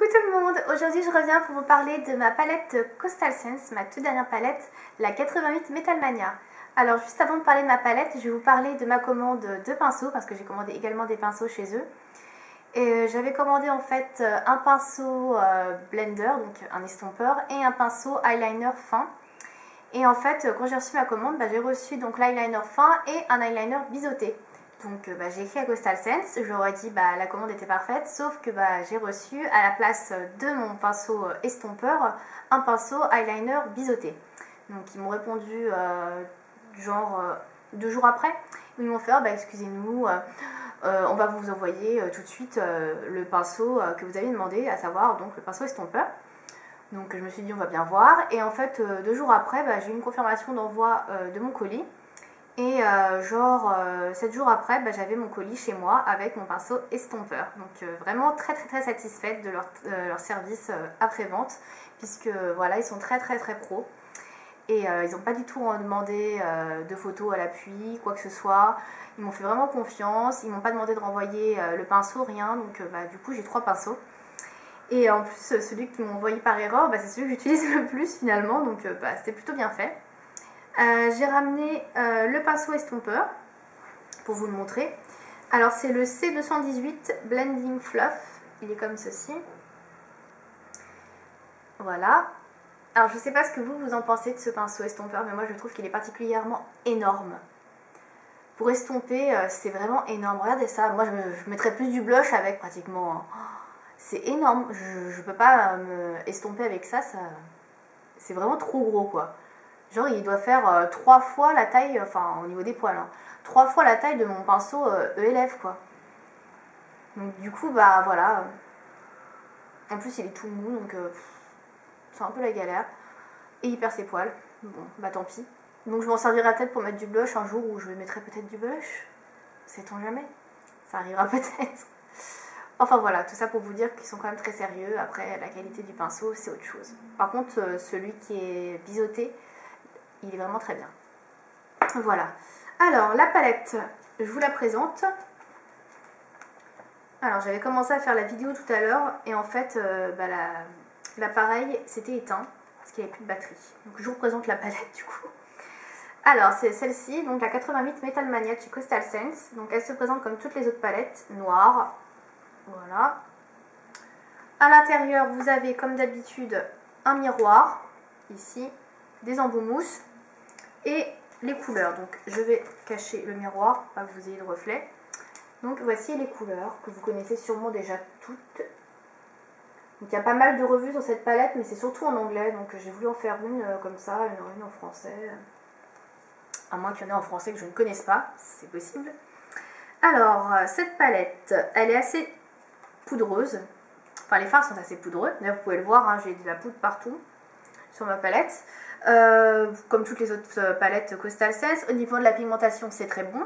Coucou tout le monde, aujourd'hui je reviens pour vous parler de ma palette Coastal Scents, ma toute dernière palette, la 88 Metal Mania. Alors juste avant de parler de ma palette, je vais vous parler de ma commande de pinceaux, parce que j'ai commandé également des pinceaux chez eux. Et j'avais commandé en fait un pinceau blender, donc un estompeur, et un pinceau eyeliner fin. Et en fait, quand j'ai reçu ma commande, j'ai reçu donc l'eyeliner fin et un eyeliner biseauté. Donc j'ai écrit à Coastal Scents, je leur ai dit la commande était parfaite, sauf que j'ai reçu à la place de mon pinceau estompeur, un pinceau eyeliner biseauté. Donc ils m'ont répondu genre 2 jours après, où ils m'ont fait excusez-nous, on va vous envoyer tout de suite le pinceau que vous avez demandé, à savoir donc le pinceau estompeur. Donc je me suis dit on va bien voir, et en fait 2 jours après j'ai eu une confirmation d'envoi de mon colis. Et 7 jours après, j'avais mon colis chez moi avec mon pinceau estompeur. Donc vraiment très satisfaite de leur service après-vente, puisque voilà, ils sont très pro. Et ils n'ont pas du tout demandé de photos à l'appui, quoi que ce soit. Ils m'ont fait vraiment confiance, ils m'ont pas demandé de renvoyer le pinceau, rien. Donc du coup j'ai 3 pinceaux. Et en plus celui qu'ils m'ont envoyé par erreur, c'est celui que j'utilise le plus finalement, donc c'était plutôt bien fait. J'ai ramené le pinceau estompeur pour vous le montrer. Alors c'est le C218 Blending Fluff, il est comme ceci. Voilà. Alors je sais pas ce que vous en pensez de ce pinceau estompeur, mais moi je trouve qu'il est particulièrement énorme. Pour estomper, c'est vraiment énorme. Regardez ça, moi je mettrais plus du blush avec pratiquement. C'est énorme, je peux pas me estomper avec ça, c'est vraiment trop gros quoi. Genre il doit faire 3 fois la taille, enfin au niveau des poils, 3 fois la taille de mon pinceau ELF quoi. Donc du coup voilà. En plus il est tout mou, donc c'est un peu la galère. Et il perd ses poils. Bon tant pis. Donc je m'en servirai peut-être pour mettre du blush un jour, où je mettrai peut-être du blush. Sait-on jamais. Ça arrivera peut-être. Enfin voilà, tout ça pour vous dire qu'ils sont quand même très sérieux. Après la qualité du pinceau c'est autre chose. Par contre celui qui est biseauté, il est vraiment très bien. Voilà. Alors, la palette, je vous la présente. Alors, j'avais commencé à faire la vidéo tout à l'heure, et en fait, l'appareil s'était éteint, parce qu'il n'y avait plus de batterie. Donc, je vous présente la palette, du coup. Alors, c'est celle-ci, donc la 88 Metal Mania chez Coastal Scents. Donc, elle se présente comme toutes les autres palettes, noire. Voilà. À l'intérieur, vous avez, comme d'habitude, un miroir, ici, des embouts mousse, et les couleurs. Donc je vais cacher le miroir pour pas que vous ayez le reflet. Donc voici les couleurs que vous connaissez sûrement déjà toutes. Donc il y a pas mal de revues sur cette palette, mais c'est surtout en anglais, donc j'ai voulu en faire une comme ça, une en français, à moins qu'il y en ait en français que je ne connaisse pas, c'est possible. Alors cette palette, elle est assez poudreuse, enfin les fards sont assez poudreux, d'ailleurs vous pouvez le voir, j'ai de la poudre partout sur ma palette. Comme toutes les autres palettes Coastal Scents. Au niveau de la pigmentation, c'est très bon.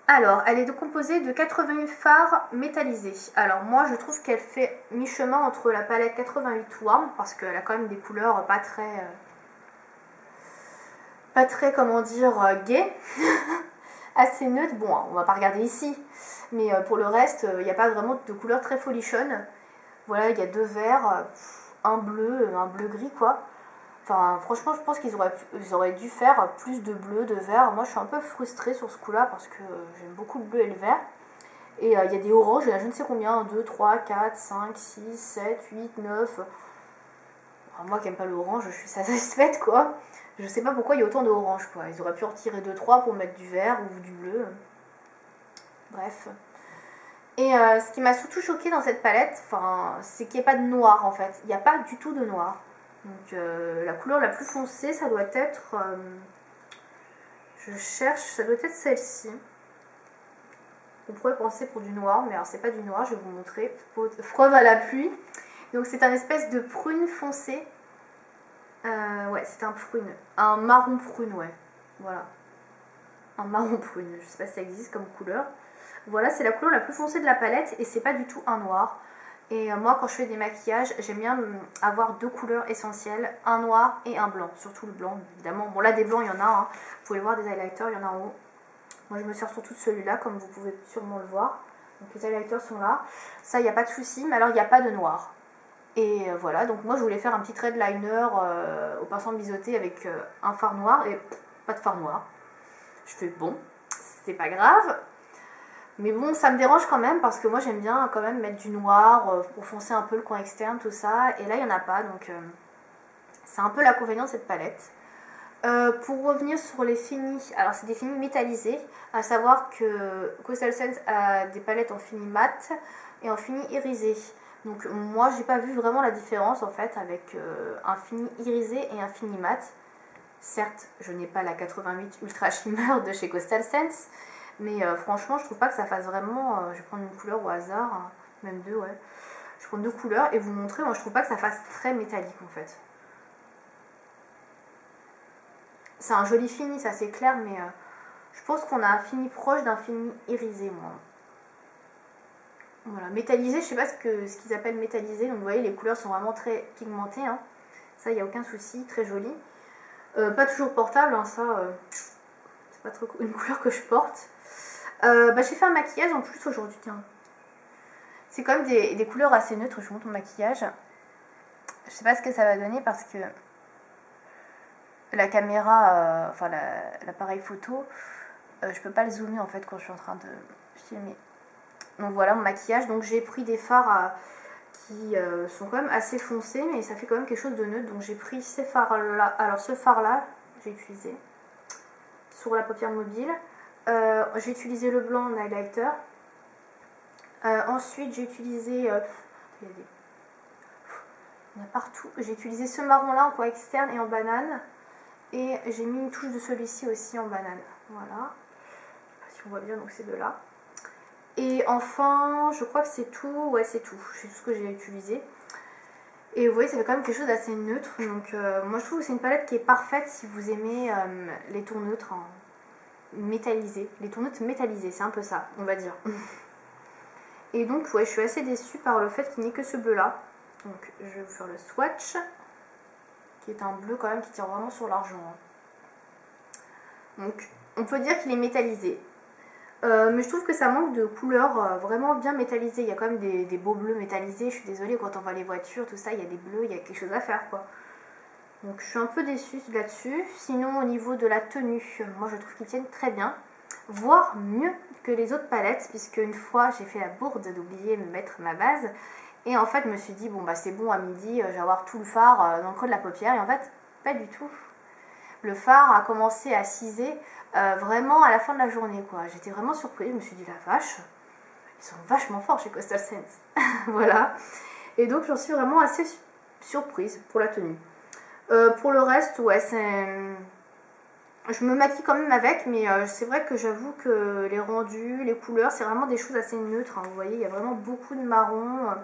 Alors, elle est composée de 88 fards métallisés. Alors, moi, je trouve qu'elle fait mi-chemin entre la palette 88 Warm, parce qu'elle a quand même des couleurs pas très, comment dire, gaies, assez neutres. Bon, on va pas regarder ici, mais pour le reste, il n'y a pas vraiment de couleurs très folichonnes. Voilà, il y a 2 verts, un bleu gris, quoi. Enfin, franchement, je pense qu'ils auraient dû faire plus de bleu, de vert. Moi, je suis un peu frustrée sur ce coup-là parce que j'aime beaucoup le bleu et le vert. Et il y a des oranges, il y en a je ne sais combien, 1, 2, 3, 4, 5, 6, 7, 8, 9. Enfin, moi qui n'aime pas l'orange, je suis satisfaite, quoi. Je sais pas pourquoi il y a autant d'orange, quoi. Ils auraient pu en retirer 2, 3 pour mettre du vert ou du bleu. Bref. Et ce qui m'a surtout choquée dans cette palette, c'est qu'il n'y a pas de noir, en fait. Il n'y a pas du tout de noir. Donc la couleur la plus foncée, ça doit être, je cherche, ça doit être celle-ci. On pourrait penser pour du noir, mais alors c'est pas du noir, je vais vous montrer. Preuve à la pluie. Donc c'est un espèce de prune foncée. Ouais, c'est un prune, un marron prune, ouais. Voilà, un marron prune. Je sais pas si ça existe comme couleur. Voilà, c'est la couleur la plus foncée de la palette et c'est pas du tout un noir. Et moi quand je fais des maquillages, j'aime bien avoir 2 couleurs essentielles, un noir et un blanc, surtout le blanc évidemment. Bon là des blancs il y en a, vous pouvez le voir, des highlighters il y en a en haut. Moi je me sers surtout de celui-là comme vous pouvez sûrement le voir. Donc les highlighters sont là, ça il n'y a pas de souci, mais alors il n'y a pas de noir. Et voilà, donc moi je voulais faire un petit trait de liner au pinceau biseauté avec un fard noir et pas de fard noir. Je fais bon, c'est pas grave. Mais bon, ça me dérange quand même parce que moi j'aime bien quand même mettre du noir pour foncer un peu le coin externe, tout ça. Et là il n'y en a pas, donc c'est un peu l'inconvénient de cette palette. Pour revenir sur les finis, alors c'est des finis métallisés, à savoir que Coastal Scents a des palettes en fini mat et en fini irisé. Donc moi j'ai pas vu vraiment la différence en fait avec un fini irisé et un fini mat. Certes, je n'ai pas la 88 Ultra Shimmer de chez Coastal Scents, mais franchement je trouve pas que ça fasse vraiment, je vais prendre une couleur au hasard, hein, même deux, ouais. Je prends deux couleurs et vous montrer, moi je trouve pas que ça fasse très métallique en fait. C'est un joli fini, ça c'est clair, mais je pense qu'on a un fini proche d'un fini irisé, moi. Voilà, métallisé, je sais pas ce qu'ils appellent métallisé, donc vous voyez les couleurs sont vraiment très pigmentées, hein. Ça il n'y a aucun souci, très joli. Pas toujours portable, hein, ça c'est pas trop une couleur que je porte. J'ai fait un maquillage en plus aujourd'hui, tiens. C'est quand même des couleurs assez neutres, je vous montre mon maquillage. Je sais pas ce que ça va donner parce que la caméra, enfin l'appareil photo, je peux pas le zoomer en fait quand je suis en train de filmer. Donc voilà mon maquillage, donc j'ai pris des fards qui sont quand même assez foncés, mais ça fait quand même quelque chose de neutre. Donc j'ai pris ces fards là, alors ce fard là, j'ai utilisé sur la paupière mobile. J'ai utilisé le blanc en highlighter. Ensuite j'ai utilisé, il y en a partout, j'ai utilisé ce marron là en coin externe et en banane. Et j'ai mis une touche de celui-ci aussi en banane. Voilà. Je sais pas si on voit bien, donc c'est de là. Et enfin, je crois que c'est tout. Ouais, c'est tout. C'est tout ce que j'ai utilisé. Et vous voyez, ça fait quand même quelque chose d'assez neutre. Donc moi je trouve que c'est une palette qui est parfaite si vous aimez les tons neutres métallisés. Les tons neutres métallisés, c'est un peu ça, on va dire. Et donc, ouais, je suis assez déçue par le fait qu'il n'y ait que ce bleu là. Donc je vais vous faire le swatch, qui est un bleu quand même qui tire vraiment sur l'argent. Donc on peut dire qu'il est métallisé. Mais je trouve que ça manque de couleurs vraiment bien métallisées. Il y a quand même des beaux bleus métallisés. Je suis désolée, quand on voit les voitures, tout ça, il y a des bleus, il y a quelque chose à faire quoi. Donc je suis un peu déçue là-dessus. Sinon au niveau de la tenue, moi je trouve qu'ils tiennent très bien. Voire mieux que les autres palettes, puisque une fois j'ai fait la bourde d'oublier de mettre ma base. Et en fait, je me suis dit, bon, bah c'est bon, à midi, je vais avoir tout le fard dans le creux de la paupière. Et en fait, pas du tout. Le fard a commencé à ciser vraiment à la fin de la journée, quoi. J'étais vraiment surprise. Je me suis dit, la vache, ils sont vachement forts chez Coastal Scents. Voilà. Et donc, j'en suis vraiment assez surprise pour la tenue. Pour le reste, ouais, c'est... Je me maquille quand même avec, mais c'est vrai que j'avoue que les rendus, les couleurs, c'est vraiment des choses assez neutres, hein. Vous voyez, il y a vraiment beaucoup de marron.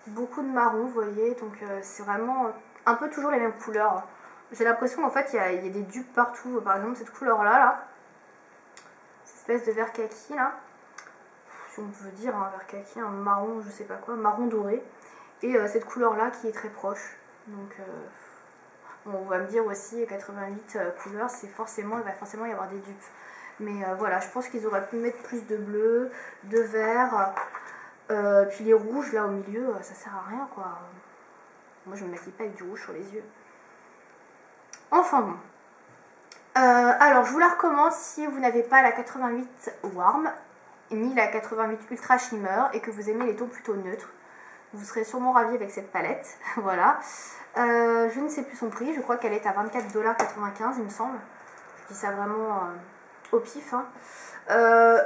Beaucoup de marron, vous voyez, donc c'est vraiment un peu toujours les mêmes couleurs. J'ai l'impression qu'en fait il y a des dupes partout. Par exemple cette couleur là, cette espèce de vert kaki là, si on peut dire un vert kaki, un marron je sais pas quoi, marron doré. Et cette couleur là qui est très proche. Donc bon, on va me dire aussi 88 couleurs, c'est forcément, il va forcément y avoir des dupes. Mais voilà, je pense qu'ils auraient pu mettre plus de bleu, de vert. Puis les rouges là au milieu, ça sert à rien quoi. Moi je me maquille pas avec du rouge sur les yeux. Enfin bon. Alors je vous la recommande si vous n'avez pas la 88 Warm ni la 88 Ultra Shimmer et que vous aimez les tons plutôt neutres. Vous serez sûrement ravis avec cette palette. Voilà. Je ne sais plus son prix, je crois qu'elle est à 24,95 $, il me semble. Je dis ça vraiment au pif, hein.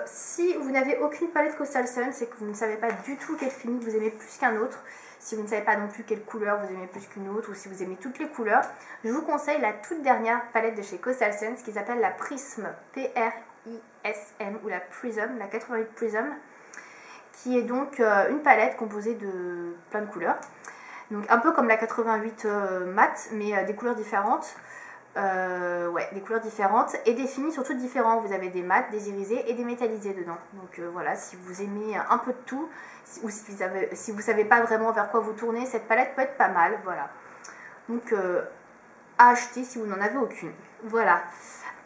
Si vous n'avez aucune palette Coastal Scents, c'est que vous ne savez pas du tout quel fini vous aimez plus qu'un autre, si vous ne savez pas non plus quelle couleur vous aimez plus qu'une autre, ou si vous aimez toutes les couleurs, je vous conseille la toute dernière palette de chez Coastal Scents qui s'appelle la Prism, P-R-I-S-M, ou la Prism, la 88 Prism, qui est donc une palette composée de plein de couleurs. Donc un peu comme la 88 mat, mais des couleurs différentes. Ouais, des couleurs différentes et des finis surtout différents. Vous avez des mats, des irisés et des métallisés dedans. Donc voilà, si vous aimez un peu de tout, ou si vous savez pas vraiment vers quoi vous tournez, cette palette peut être pas mal. Voilà. Donc à acheter si vous n'en avez aucune. Voilà.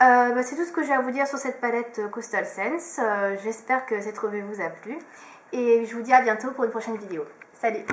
C'est tout ce que j'ai à vous dire sur cette palette Coastal Scents. J'espère que cette revue vous a plu. Et je vous dis à bientôt pour une prochaine vidéo. Salut!